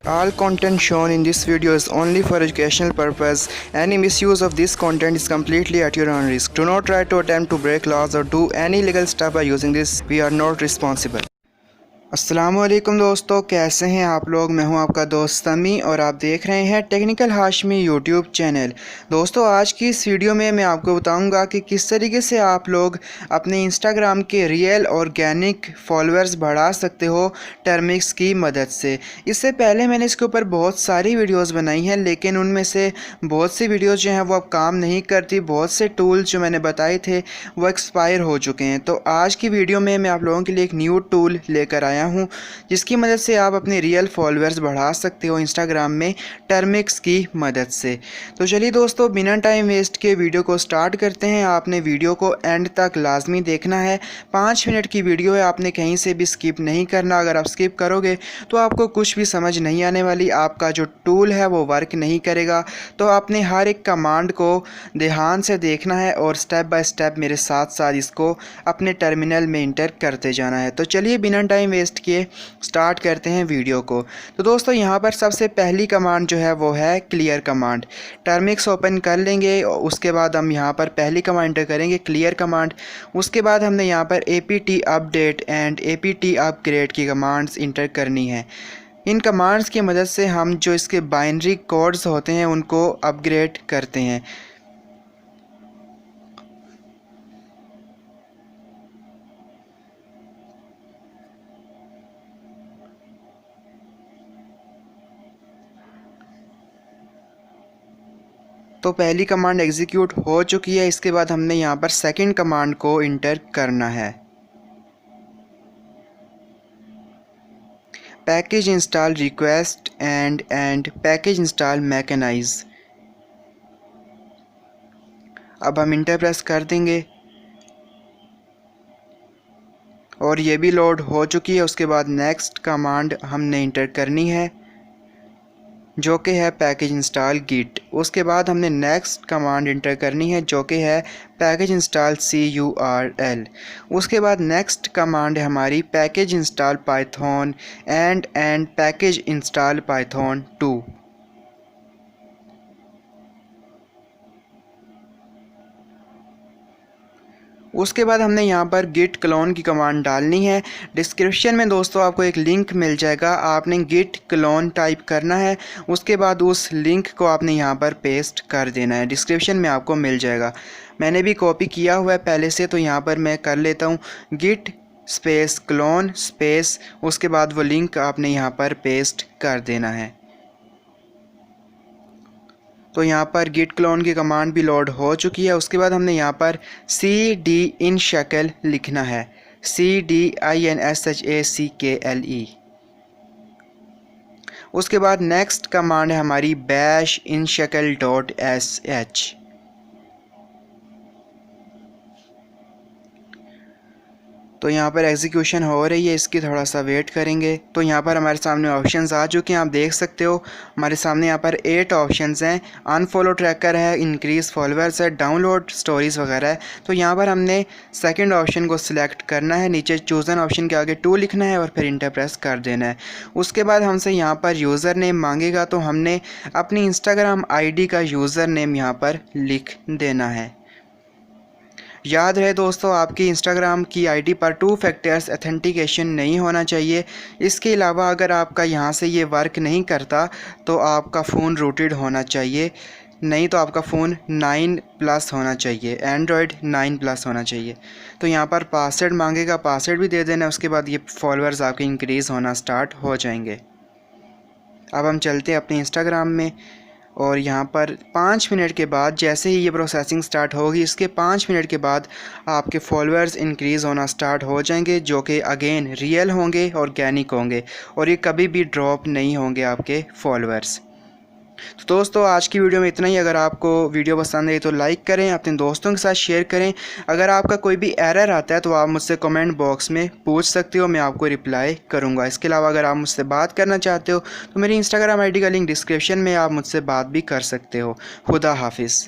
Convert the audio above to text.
All content shown in this video is only for educational purpose. Any misuse of this content is completely at your own risk. Do not try to attempt to break laws or do any illegal stuff by using this. We are not responsible. अस्सलामुअलैकुम दोस्तों, कैसे हैं आप लोग। मैं हूं आपका दोस्त समी और आप देख रहे हैं टेक्निकल हाशमी यूट्यूब चैनल। दोस्तों, आज की इस वीडियो में मैं आपको बताऊंगा कि किस तरीके से आप लोग अपने इंस्टाग्राम के रियल ऑर्गेनिक फॉलोअर्स बढ़ा सकते हो टर्मिक्स की मदद से। इससे पहले मैंने इसके ऊपर बहुत सारी वीडियोज़ बनाई हैं, लेकिन उनमें से बहुत सी वीडियोज़ जो हैं वो अब काम नहीं करती। बहुत से टूल्स जो मैंने बताए थे वो एक्सपायर हो चुके हैं। तो आज की वीडियो में मैं आप लोगों के लिए एक न्यू टूल लेकर आया हूं, जिसकी मदद से आप अपने रियल फॉलोअर्स बढ़ा सकते हो इंस्टाग्राम में टर्मिक्स की मदद से। तो चलिए दोस्तों, बिना टाइम वेस्ट के वीडियो को स्टार्ट करते हैं। आपने वीडियो को एंड तक लाजमी देखना है। 5 मिनट की वीडियो है, आपने कहीं से भी स्किप नहीं करना। अगर आप स्किप करोगे तो आपको कुछ भी समझ नहीं आने वाली, आपका जो टूल है वो वर्क नहीं करेगा। तो आपने हर एक कमांड को ध्यान से देखना है और स्टेप बाय स्टेप मेरे साथ साथ इसको अपने टर्मिनल में इंटर करते जाना है। तो चलिए बिना टाइम वेस्ट किए स्टार्ट करते हैं वीडियो को। तो दोस्तों, यहाँ पर सबसे पहली कमांड जो है वो है क्लियर कमांड। टर्मिक्स ओपन कर लेंगे, उसके बाद हम यहाँ पर पहली कमांड इंटर करेंगे क्लियर कमांड। उसके बाद हमने यहाँ पर APT update and APT upgrade की कमांड्स इंटर करनी है। इन कमांड्स की मदद से हम जो इसके बाइनरी कोड्स होते हैं उनको अपग्रेड करते हैं। तो पहली कमांड एग्जीक्यूट हो चुकी है। इसके बाद हमने यहाँ पर सेकंड कमांड को इंटर करना है। Package install request and package install mechanise. अब हम इंटर प्रेस कर देंगे और ये भी लोड हो चुकी है। उसके बाद नेक्स्ट कमांड हमने इंटर करनी है जो कि है पैकेज इंस्टॉल गिट। उसके बाद हमने नेक्स्ट कमांड इंटर करनी है जो कि है पैकेज इंस्टॉल CURL। उसके बाद नेक्स्ट कमांड है हमारी package install Python and package install Python 2। उसके बाद हमने यहाँ पर गिट क्लोन की कमांड डालनी है। डिस्क्रिप्शन में दोस्तों आपको एक लिंक मिल जाएगा, आपने गिट क्लोन टाइप करना है। उसके बाद उस लिंक को आपने यहाँ पर पेस्ट कर देना है। डिस्क्रिप्शन में आपको मिल जाएगा। मैंने भी कॉपी किया हुआ है पहले से, तो यहाँ पर मैं कर लेता हूँ गिट स्पेस क्लोन स्पेस, उसके बाद वो लिंक आपने यहाँ पर पेस्ट कर देना है। तो यहाँ पर गिट क्लोन की कमांड भी लोड हो चुकी है। उसके बाद हमने यहाँ पर CD INSHACKLE लिखना है, CDINSHACKLE। उसके बाद नेक्स्ट कमांड है हमारी bash inshackle.sh। तो यहाँ पर एग्जीक्यूशन हो रही है, इसकी थोड़ा सा वेट करेंगे। तो यहाँ पर हमारे सामने ऑप्शंस आ चुके हैं, आप देख सकते हो। हमारे सामने यहाँ पर 8 ऑप्शंस हैं। अनफॉलो ट्रैकर है, इंक्रीज फॉलोअर्स है, डाउनलोड स्टोरीज़ वगैरह है। तो यहाँ पर हमने सेकंड ऑप्शन को सिलेक्ट करना है। नीचे चूज़न ऑप्शन के आगे 2 लिखना है और फिर इंटर प्रेस कर देना है। उसके बाद हमसे यहाँ पर यूज़र नेम मांगेगा, तो हमने अपनी इंस्टाग्राम ID का यूज़र नेम यहाँ पर लिख देना है। याद रहे दोस्तों, आपकी इंस्टाग्राम की ID पर 2 फैक्टर्स ऑथेंटिकेशन नहीं होना चाहिए। इसके अलावा अगर आपका यहाँ से ये वर्क नहीं करता तो आपका फ़ोन रूटेड होना चाहिए, नहीं तो आपका फ़ोन 9+ होना चाहिए, एंड्रॉयड 9+ होना चाहिए। तो यहाँ पर पासवर्ड मांगेगा, पासवर्ड भी दे देना। उसके बाद ये फॉलोअर्स आपके इंक्रीज़ होना स्टार्ट हो जाएंगे। अब हम चलते हैं अपने इंस्टाग्राम में और यहाँ पर 5 मिनट के बाद जैसे ही ये प्रोसेसिंग स्टार्ट होगी, इसके 5 मिनट के बाद आपके फॉलोअर्स इंक्रीज़ होना स्टार्ट हो जाएंगे, जो कि अगेन रियल होंगे, ऑर्गेनिक होंगे और ये कभी भी ड्रॉप नहीं होंगे आपके फॉलोअर्स। तो दोस्तों, आज की वीडियो में इतना ही। अगर आपको वीडियो पसंद आई तो लाइक करें, अपने दोस्तों के साथ शेयर करें। अगर आपका कोई भी एरर आता है तो आप मुझसे कमेंट बॉक्स में पूछ सकते हो, मैं आपको रिप्लाई करूंगा। इसके अलावा अगर आप मुझसे बात करना चाहते हो तो मेरी इंस्टाग्राम ID का लिंक डिस्क्रिप्शन में, आप मुझसे बात भी कर सकते हो। खुदा हाफिज़।